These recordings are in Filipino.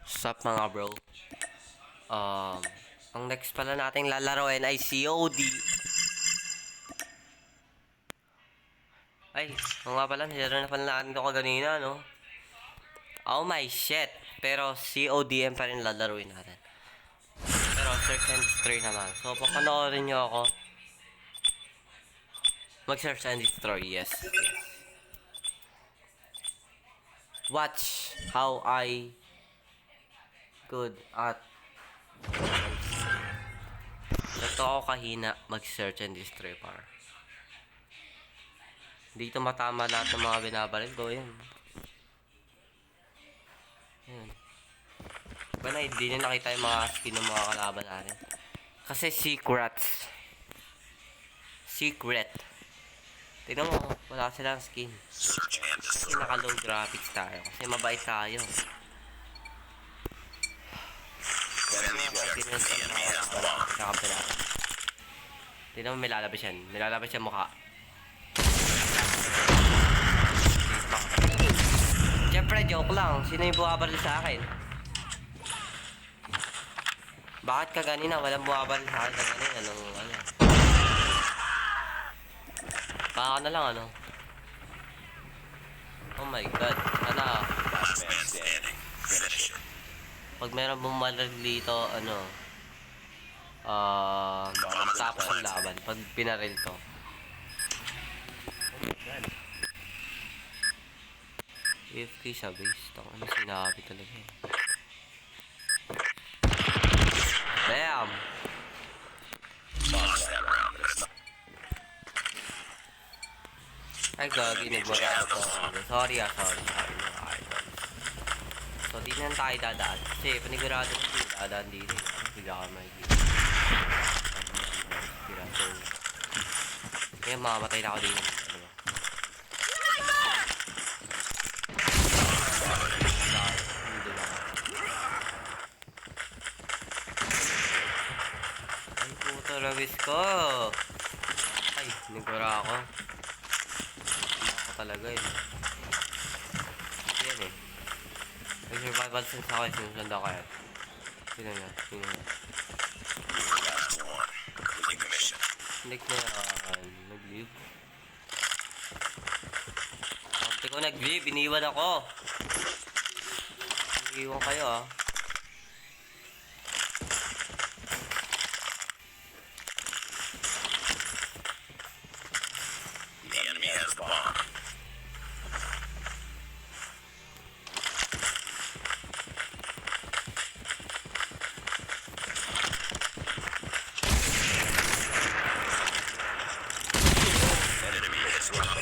Sup mga bro? Ang next pala nating lalaroin ay COD. Ay, oo nga pala, nilaro na pala natin ito kaganina, no? Oh my shit! Pero CODM pa rin lalaroin natin. Pero search and destroy naman. So, papanoorin nyo ako. Mag-search and destroy, yes. Watch how I good at ito ako kahina mag-search and destroy par. Dito matama lahat ng mga binabaril ko, yun. Yun. Ba na, hindi na nakita yung mga skin ng mga kalaban natin. Kasi secrets. Secret. Tignan mo, wala silang skin. Kasi naka-low graphics tayo. Kasi mabait tayo. Tignan mo, may lalabas yan. May lalabas yan mukha. Siyempre, joke lang. Sino yung buwabaril sa akin? Bakit ka ganina? Walang buwabaril sa akin kanina. Anong ano? Baka na lang ano? Oh my god. Ano? Pag meron bumabaril dito, ano? Tapos ang laban. Pag pinaril to. Oh my god. AFK sa base. Ano sinabi talaga eh. Bam! Ay gagi, nagbara ako. Sorry. So di na tayo dadaan. Kasi panigurado ko dadaan dito eh. Bigla ka makikita. Kaya makamatay na ako dito. Ay puto, labis ko. Ay, nagwara ako. Ako talaga eh. Yan eh. May survival sense ako eh. Sinusunod ako eh. Sino na? Click na yan. Nag-leave. Kapti ko nag-leave. Iniwan ako. Iniwan kayo ah.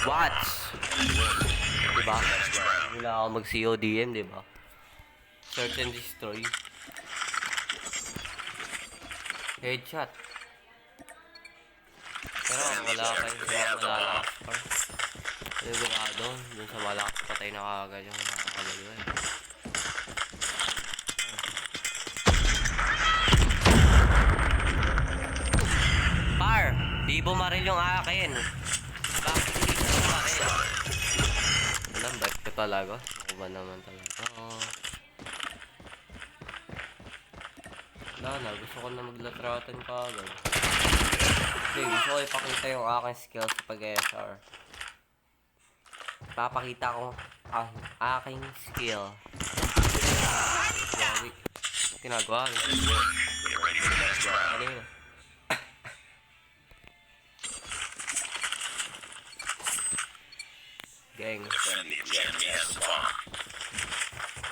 Watch! Diba? Wala ako mag-CODM, diba? Search and destroy. Headshot. Pero wala kayo sa malakas pa. Sigurado, dun sa malakas patay na kagad yung nakakalayo eh. Par! Di bumaril yung akin. Bakit hindi ka bumaril? Alam, ba't ko talaga? Ako ba naman talaga? Wala na, gusto ko na maglatratan ka agad. Okay, gusto ko ipakita yung aking skills sa pag-SR. Papakita ko ang aking skill. Ginagawa ko. Ano yun? Gang.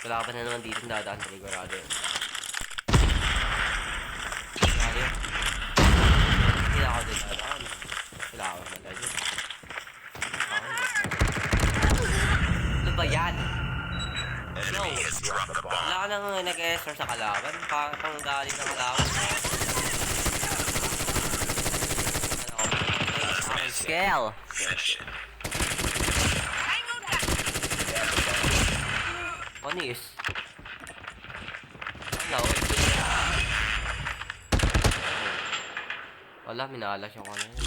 Wala ka pa na naman dito dadaan sa ligurado yun. Hindi na ako din dadaan. Wala ka pa na dyan. Ano ba yan? Yo! Wala ka nang nag-SR sa kalaban. Parang galing ng kalaban. Scale! Panis. Hello. Wala, minalas yung ano yun.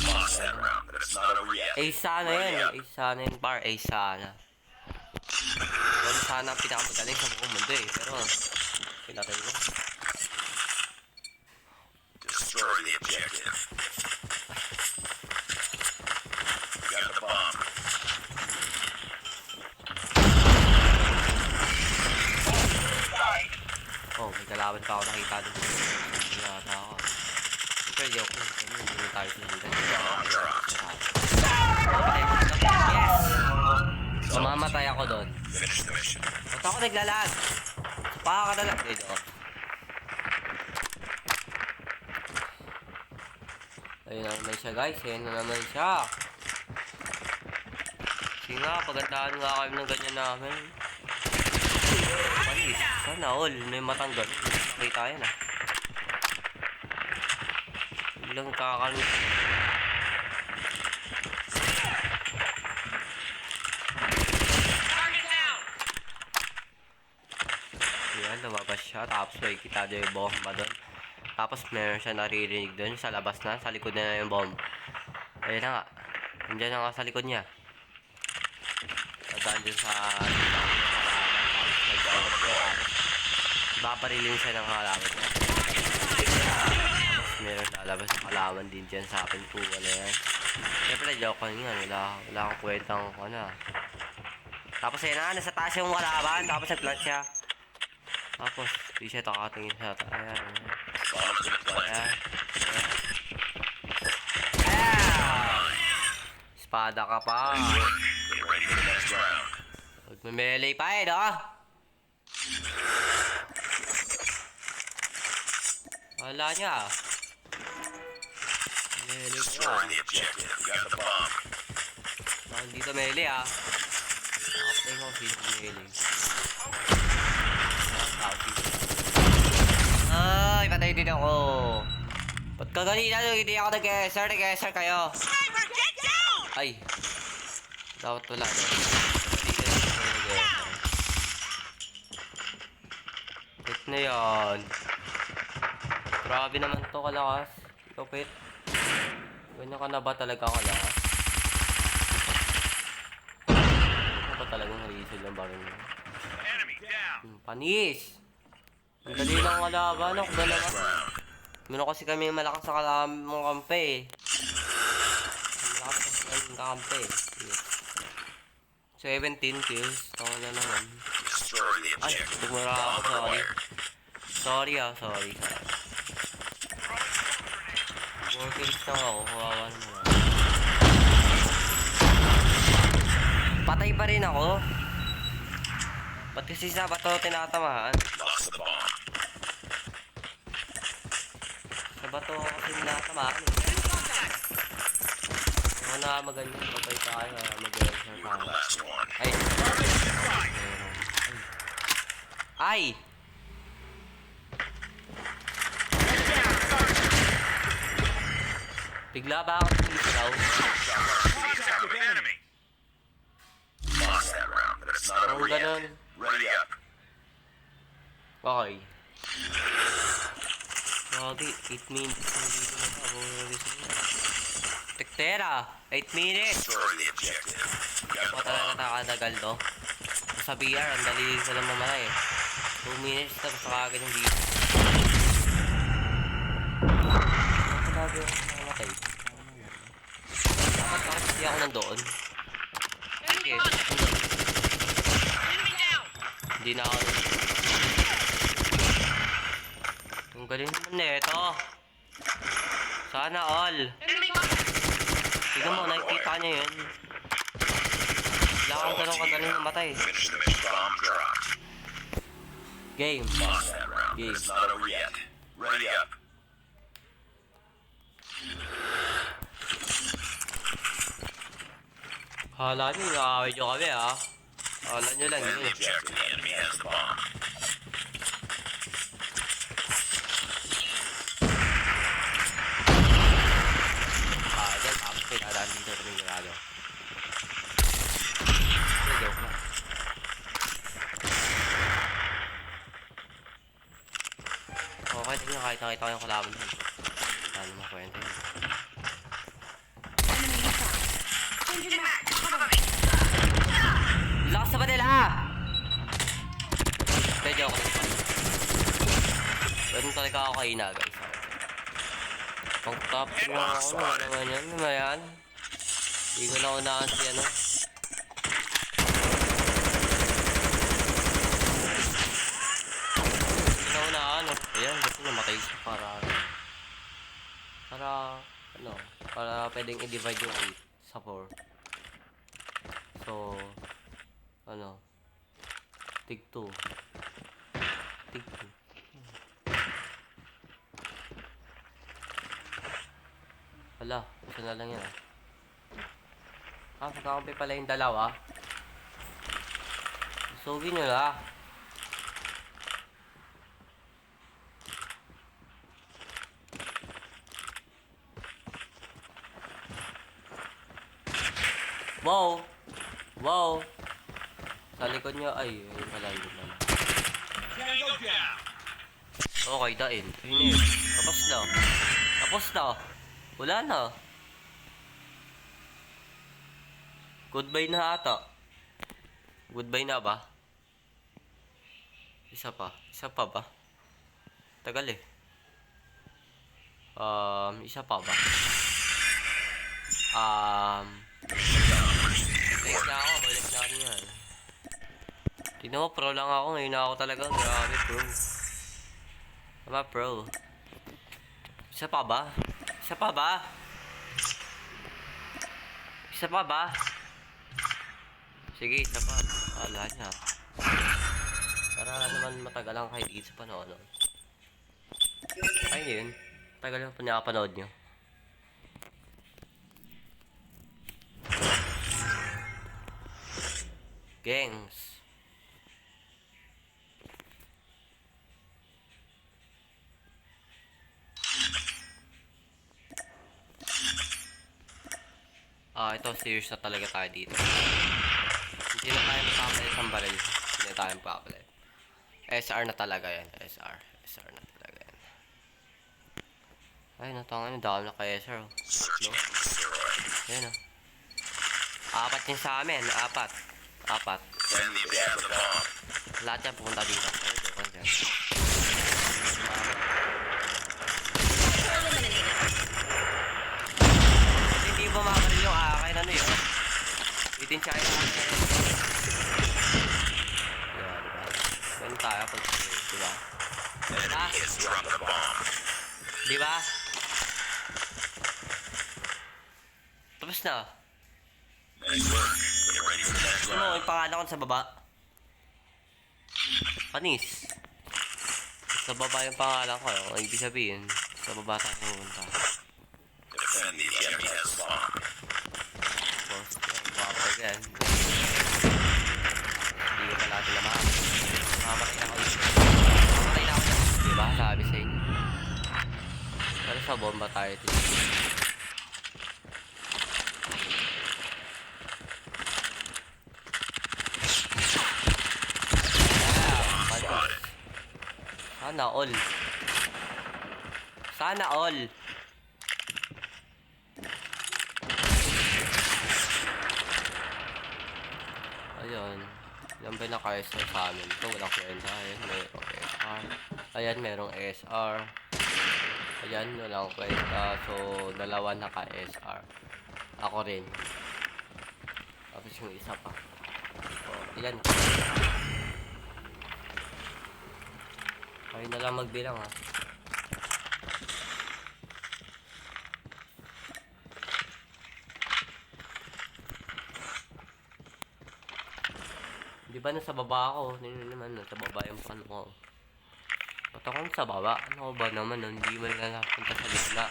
Ace sana yun. Ace sana yun, bar. Ace sana. Wala sana ang pinakamagaling sa buong mundo eh. Pero Pinatay ko. Destroy the objective. Got the bomb. Oh, may kalaban pa ako nakita doon. Hindi yata ako. Siyempre, joke lang. Hindi mo tayo sinundan. Yes! Mamamatay ako doon. Finish the mission. Ba't ako naglalag? Sapa ka na lang. Hindi, joke. Ayun na naman siya, guys. Ayun na naman siya. Sige nga, pagandaan nga kayo ng ganyan namin. Panis. Sana all. May matanggal. Nakita yan ah. Biglang kakalit. Yan, lumabas siya. Tapos may kita doon yung bomba doon. Tapos meron siya naririnig doon sa labas na. Sa likod na yung bomb. Ayun na nga. Nandiyan na nga sa likod niya. Nagdaan dun sa... Babarilin siya ng halaman niya. Meron lalabas ng halaman din dyan sa akin po. Ano yan? Siyempre, joke lang yan. Wala akong kwentang ano. Tapos yun na, nasa taas yung halaman. Tapos nag-plant siya. Tapos, di siya takatingin siya. Ayan. Ayan. Ayan. Espada ka pa. Get ready for the next round. Huwag melee pa eh, no? Wala niya. Melee ka. Destroy the objective. Got the bomb. Bakit dito melee ah? Nakapatay ko si melee. Ay, patay din ako. Ba't ka ganina nung hindi ako nag-geser? Nag-geser kayo. Ay. Dapat wala na. Pit na yan. Grabe naman to kalakas. Lupit. Ganyan ka na ba talaga kalakas? Ano ba talagang reason ng baril mo? Panis! Ang dali lang kalaban. Ako dalawa. Meron kasi kami malakas sa kalaban mong kampe eh. Malakas sa kampe eh. 17 kills. Tama na naman. Ay, tumura ako. Sorry. Sorry. 4 kills lang ako. Kawawa naman. Patay pa rin ako. Ba't kasi sa bato tinatamahan? Sa bato kasi tinatamahan eh. Ako na magaling. Patay tayo. Magaling siya tayo. Ay! Ay! Bigla ba ako tumisigaw? Oo, ganun. Okay. Gagi, 8 minutes na dito na ako. Tektera! 8 minutes! Ako talaga nakadagal to. Sa VR, ang dali ko lang mamatay eh. 2 minutes na basta kagad yung video. Ako talaga yung mamatay. Dapat kasi ako nandoon. Okay. Hindi na ako. Ang galing naman neto. Sana all. Tignan mo, nakikita niya yun. Wala akong ganun kagaling namatay. Game. Game. Hala nyo, nakakawin nyo kami ha. Hala nyo lang yun. Dyan, tapos pinadaan dito sa may grado. Joke na. Okay, tingnan kahit nakita ko yung kalaban dyan. Ano mo kwento yun. Lakas na ba nila? Medyo ako nagpa. Lasing talaga ako kaina, guys. Pang top 3 lang ako. Ano naman yan? Ano ba yan? Hindi ko na unahan si ano. Hindi na unahan. Ayan, gusto niya matay siya para ano, para pwedeng i-divide yung 8 sa 4. So, ano, tig 2. Tig 2. Hala, isa na lang yan ah. Magkakampi pala yung dalawa. Sugin nyo na. Wow! Wow! Sa likod nyo, ay, ayun pala, yun pala. Okay, dain. Ayun na yun. Tapos na. Tapos na. Wala na. Goodbye na ata. Goodbye na ba? Isa pa. Isa pa ba? Tagal eh. Isa pa ba? Balik na ako. Balik na ako yan. Tignan mo, pro lang ako. Ngayon na ako talaga. Grabe, pro. Tama, pro. Isa pa ba? Isa pa ba? Isa pa ba? Sige, isa pa. Wala niya. Para naman matagal lang kayo dito sa panood. Ay, yun. Tagal lang po nakapanood nyo. Gangs. Ito serious na talaga tayo dito. Hindi na tayo makapalit ng baril. Hindi na tayo makapalit. SR na talaga yan. SR. SR na talaga yan. Ay, natangan yung dami na kay SR. No? Ayan o. 4 yung sa amin. 4. Friendly, we have the bomb. Lahat yan pupunta dito. Ay, doon dyan. Hindi bumabaril yung akin. Ano yun? Within China. Yan, diba? Ganun tayo pag diba? Enemy has dropped the bomb. Diba? Tapos na. Nice work. Get ready for the next Ano, round. yung pangalan ko sa baba. Panis. Sa baba yung pangalan ko. Ang ibig sabihin, sa baba tayo pumunta. Defend the enemy has the bomb. Boss, guwapo yan. Hindi ko pala natin naman. Mamatay na ako dito. Mamatay na ako dito. Diba? Sabi sa inyo. Pero sa bomba tayo dito. Sana all. Sana all. Ayun. Yan ba yung naka-SR sa amin? Ito walang kwenta. Ayan, merong SR. Ayan, merong SR. Ayan, walang kwenta. So, dalawa naka-SR. Ako rin. Tapos yung isa pa. So, ayan. Kayo na lang magbilang ha. Di ba nasa baba ako? Hindi naman nasa baba yung ano ko. Ba't ako sa baba? Ano ba naman? Hindi man na napunta sa gitna.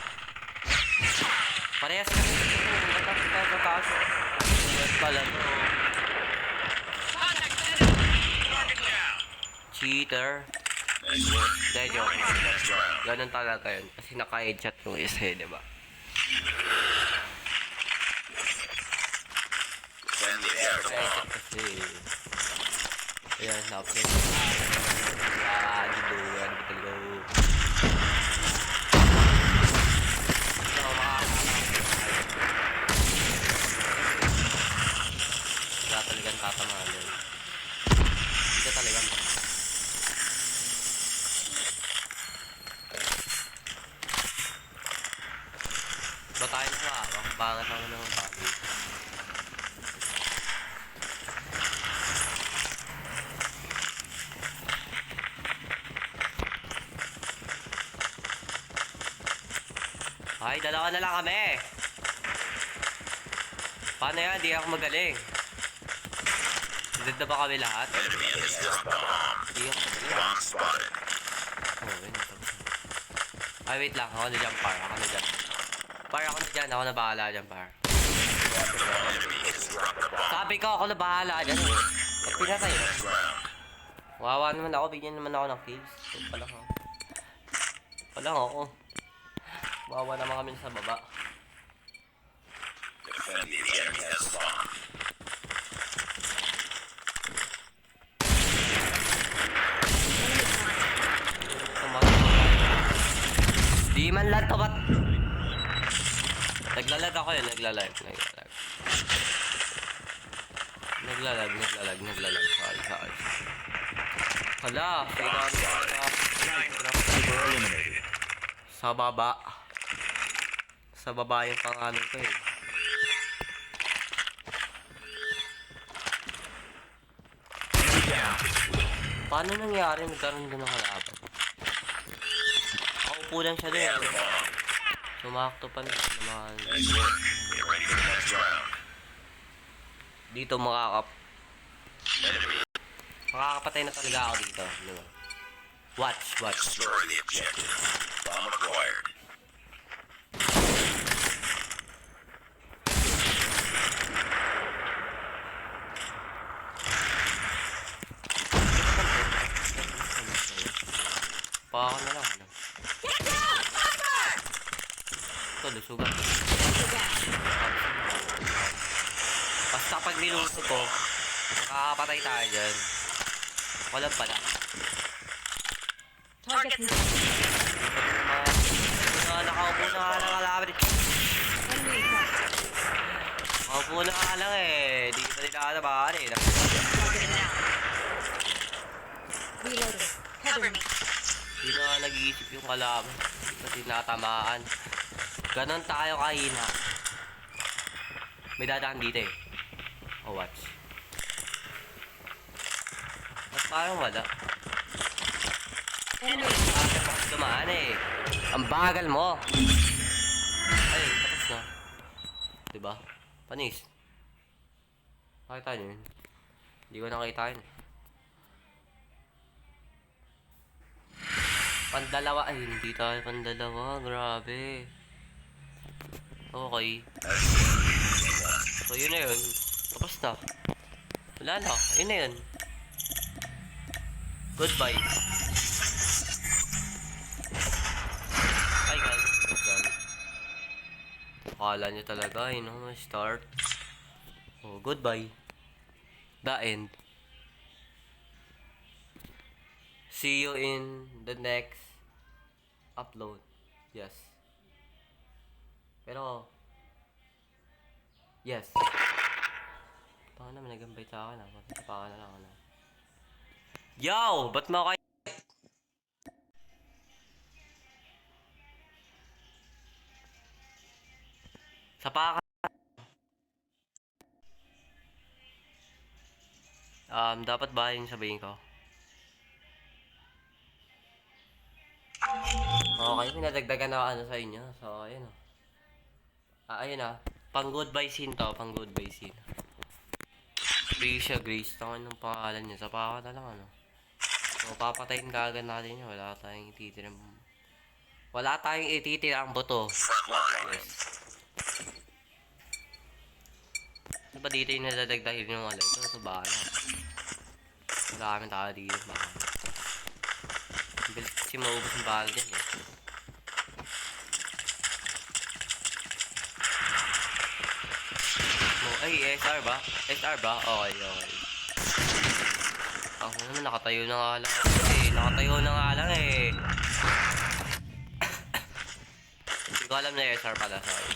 Parehas kami dito. Ba't ako tayo sa taas? Parehas pala to. Cheater. Nice work. Dahil joke. Ready for the next round. Ganun talaga yun. Kasi naka-headshot yung isa eh, diba? Defend the enemy has the Naka-headshot bomb. kasi. Ayan, napin. Dito. Yan, dito. So, wala talagang tatamaan yun. Hindi ka talagang Pangat ako ng bagay. Ay, dalawa na lang kami. Paano yan? Di ako magaling. Dead na ba kami lahat? Enemy has dropped the bomb. Di ako magaling. Bomb spotted. Oh, yun. Ay, wait lang. Ako na dyan, par. Ako na dyan. Par, ako na dyan. Ako na bahala dyan, par. Enemy has dropped the bomb. Sabi ko, ako na bahala dyan. Ba't pinatay? Next round. Wawa naman ako. Bigyan naman ako ng kills. So, palang ako. Palang ako. Wawa naman kami sa baba. Defend the enemy has spawned. Di man lang to, ba't? Naglalag ako yun, naglalag. Naglalag. Sorry. Hala, sa baba. Sa baba yung pangalan ko eh. Paano nangyari nagkaroon doon ng kalaban? Nakaupo lang siya doon. Sumakto pa naman. Nice work. Get ready for the next round. Dito Enemy. makakapatay na talaga ako dito. Diba? Watch. Destroy the objective. Bomb acquired. Paka na lang. Ano? Ito, lusugan. Basta pag niluto ko, makakapatay tayo dyan. Walang pala. Target Nakaupo na nga lang kalaban. enemy attack. Nakaupo na nga lang eh. Di pa nila kalabahan eh. Target down. Reloading. Cover me. Di na nga nag-iisip yung kalaban. Di pa tinatamaan. Ganon tayo kahina. May dadaan dito eh. Oh, watch. Ba't parang wala? Enemy. Bakit dumaan eh? Ang bagal mo! Ay, tapos na. Diba? Panis. Nakita nyo yun? Hindi ko nakita yun. Pandalawa. Ay, hindi tayo pandalawa. Grabe. Okay. So, yun na yun. Tapos na. Wala na. Yun na yun. Goodbye. Ay, galing. Akala nyo talaga, start. Oh, goodbye. The end. See you in the next upload. Yes. Pero, yes. Baka naman nagambay sa akin. Baka na lang ako na. Yo! Ba't mo kayo? Sa paka. Dapat ba yung sabihin ko? Okay, pinadagdagan na ano sa inyo. So, ayun o. Ayun ah. Pang goodbye scene to. Pang goodbye scene. Prisha Grace. Tangan ng pangalan niya. Sa paka na lang ano. So, papatayin ka agad natin yun. Wala tayong ititirang buto. Front line. Yes. Ano ba dito yung nadadagdahin yung wala? Ito bahala. Wala kami tao dito. Baka. Bilis kasi maubos yung bahala dyan eh. Ay, SR ba? SR ba? Okay. Ako naman, nakatayo na nga lang Hindi ko alam na SR pala, sorry.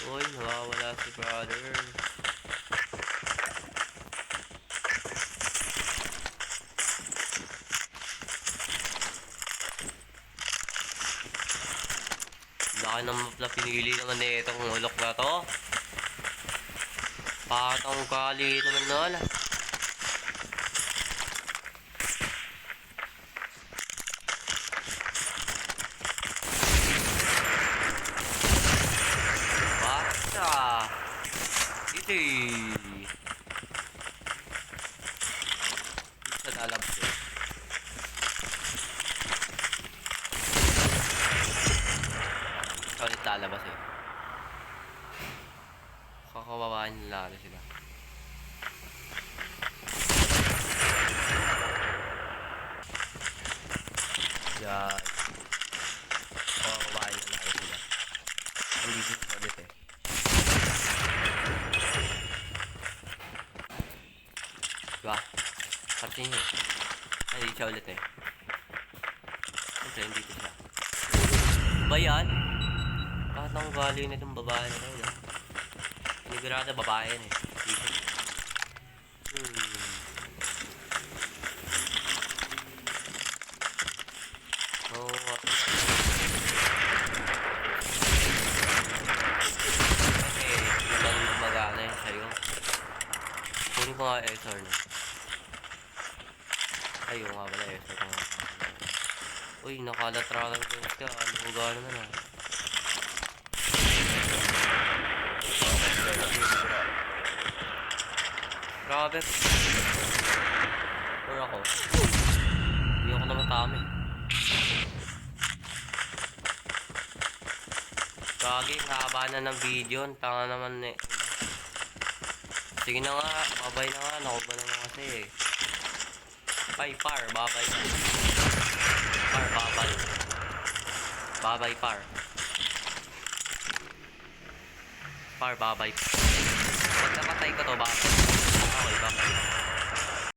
Uy, nawawala si brother. laki ng map na pinili naman na itong ulok na to. Patang gali naman na. Basta. Ito sa lalabas eh. Ulit lalabas eh. Kakawawaan nila sila. Yan. Kakawawaan nila sila. Hindi dito ulit eh. Diba? Pansin nyo. Ay, di siya ulit eh. Siyempre, hindi dito siya. Ba yan? Bakit ang gali na itong babae na ito? Pinigurado babae yan eh. Dito. Oh, okay, naman magana yun sa'yo. Kunin ko nga SR na. Ayun nga pala SR ko nga. Uy, nakalatrakan ko siya. Ano ko gano'n na na. Grabe. Or ako. Hindi ako na matami. Gagi, haba na ng video. Tanga naman eh. Sige na nga, babay na nga. Nakuba na nga kasi eh. Bye, par. Babay. Par, babay. Babay, par. Par, babay. Pag nakatay ko to, babay. Okay, babay.